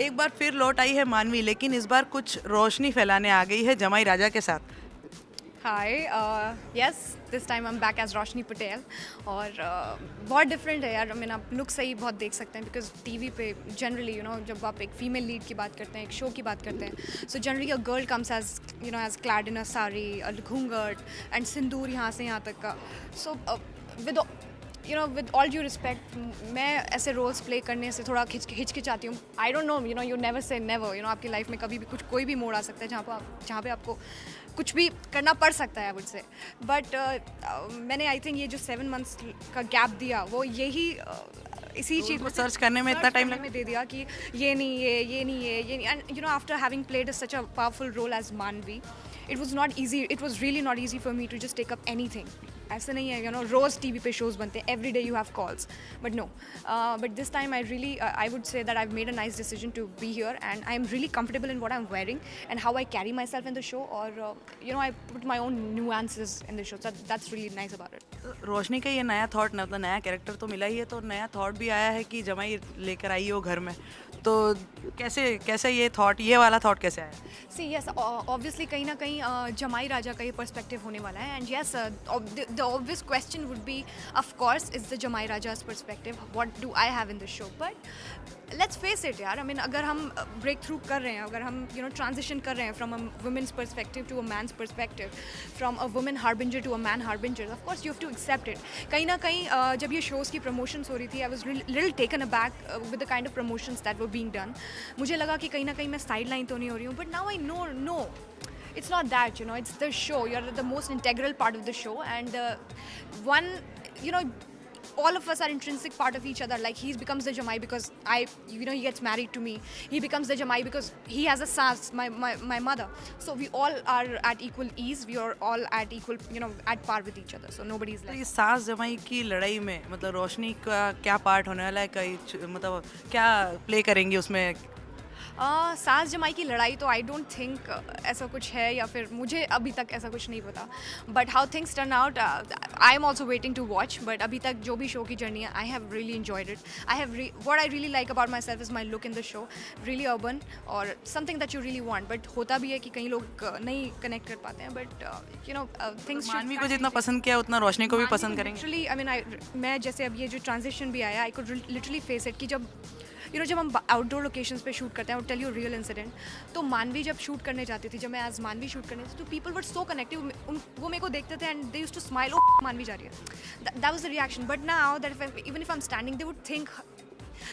एक बार फिर लौट आई है मानवी, लेकिन इस बार कुछ रोशनी फैलाने आ गई है जमाई राजा के साथ। Hi yes, this time I am back as Roshni Patel. और बहुत डिफरेंट है यार। I mean, आप लुक से ही बहुत देख सकते हैं, बिकॉज टीवी पे जनरली जब आप एक फीमेल लीड की बात करते हैं, एक शो की बात करते हैं, so generally a girl comes as as clad in a sari, a ghoonghat and sindoor यहाँ से यहाँ तक का। So with with all due respect, मैं ऐसे रोल्स प्ले करने से थोड़ा हिचकिचाती हूँ। I don't know, you never say never. आपकी लाइफ में कभी भी कोई भी मोड़ आ सकता है जहाँ पे आपको कुछ भी करना पड़ सकता है, आई वुड से। बट मैंने आई थिंक ये जो 7 months का गैप दिया, वो यही इसी चीज़ को सर्च करने में इतना टाइम में दे दिया कि ये नहीं है, ये नहीं है, ये नहीं। And after having played such a powerful role as Manavi, it was not easy, it was really not easy for me to just take up anything. ऐसे नहीं है रोज़ टीवी पे शोज़ बनते हैं, every day you have calls, but no. But this time I would say that I made a nice decision to be here, and I am really comfortable in what I am wearing and how I carry myself in the show. और I put my own nuances in the show, that's really nice about it. Roshni का ये नया thought, मतलब नया character तो मिला ही है, तो नया थॉट भी आया है कि जमाई लेकर आई हो घर में, तो कैसे कैसे ये वाला थॉट कैसे आया? सी यस, ऑब्वियसली कहीं ना कहीं जमाई राजा का ये पर्सपेक्टिव होने वाला है। And yes, the obvious question would be, of course is the Jamai राजा's perspective, what do I have in the show. But let's face it यार, आई मीन अगर हम ब्रेक थ्रू कर रहे हैं, अगर हम ट्रांजिशन कर रहे हैं from a women's perspective to a man's perspective, from a women harbinger to a man harbinger, of course you have to accept it. कहीं ना कहीं जब ये शोज़ की प्रमोशंस हो रही थी, I was little taken aback with the kind of promotions that were being done. मुझे लगा कि कहीं ना कहीं मैं साइड लाइन तो नहीं हो रही हूँ, but now I know it's not that, it's the show. You're the most integral part of the show, and one, all of us are intrinsic part of each other. Like, he becomes the Jamai because he gets married to me. He becomes the Jamai because he has a sass, my mother. So we all are at equal ease. We are all at equal, at par with each other. So nobody's तो less. ये सास जमाई की लड़ाई में मतलब रोशनी का क्या पार्ट होने वाला है, मतलब क्या प्ले करेंगी उसमें? सास जमाई की लड़ाई तो आई डोंट थिंक ऐसा कुछ है, या फिर मुझे अभी तक ऐसा कुछ नहीं पता। But how things turn out, I am also waiting to watch. But अभी तक जो भी शो की जर्नी है, I have really enjoyed it. What I really like about myself is my look in the show, really urban और something that you really want. But होता भी है कि कई लोग नहीं कनेक्ट कर पाते हैं, बट थिंग्स मानवी को जितना पसंद किया उतना रोशनी को भी पसंद करेंगे। लिटरली, आई मीन, मैं जैसे अब ये जो ट्रांजिशन भी आया, I could literally face it कि जब जब हम आउटडोर लोकेशंस पे शूट करते हैं, और टेल यू रियल इंसिडेंट, तो मानवी जब शूट करने जाती थी, जब मैं एज मानवी शूट करने थी, तो पीपल वर सो कनेक्टिव। वो मेरे को देखते थे and they used to smile, oh Manavi जा रही है, that was the reaction. But now that even if I am standing, they would think,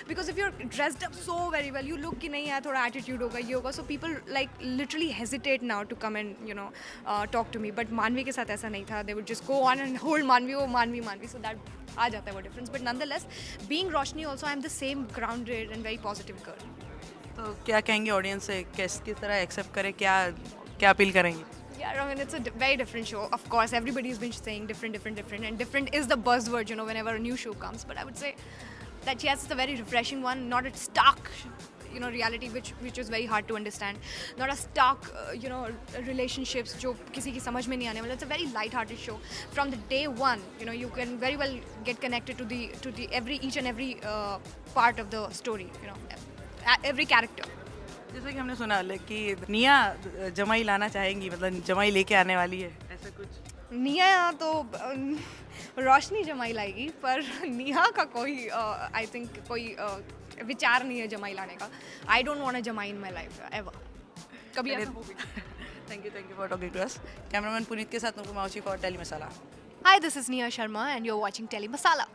because if you are dressed up so very well, you look कि नहीं यार, थोड़ा attitude होगा, ये होगा, so people like literally hesitate now to come and talk to me. But Manavi के साथ ऐसा नहीं था, they would just go on and hold मानवी, ओ मानवी मानवी, सो दैट आ जाता है वो difference. But nonetheless, being Roshni also, I am the same grounded and very positive girl. तो क्या कहेंगे ऑडियंस से, किस तरह एक्सेप्ट करे, क्या क्या अपील करेंगे? Yeah, I mean, it's a very different show. Of course, everybody's been saying different, and different is the buzzword, whenever a new show comes. But I would say that yes, it's a very refreshing one, not a stark, reality which is very hard to understand, not a stark, relationships जो किसी की समझ में नहीं आने वाला. It's a very light-hearted show. From the day one, you can very well get connected to the each and every part of the story, every character. जैसे कि हमने सुना कि निया जमाई लाना चाहेंगी, मतलब जमाई लेके आने वाली है, ऐसा कुछ? निया तो रोशनी जमाई लाएगी, पर निहा का कोई आई थिंक कोई विचार नहीं है जमाई लाने का. आई डोंट वांट अ जमाई इन माय लाइफ एवर. कभी ऐसा हो भी. Thank you for talking to us. Cameraman Puneet के साथ Nupur Mauchi for Telly Masala. Hi, this is Nia Sharma and you're watching Tele Masala.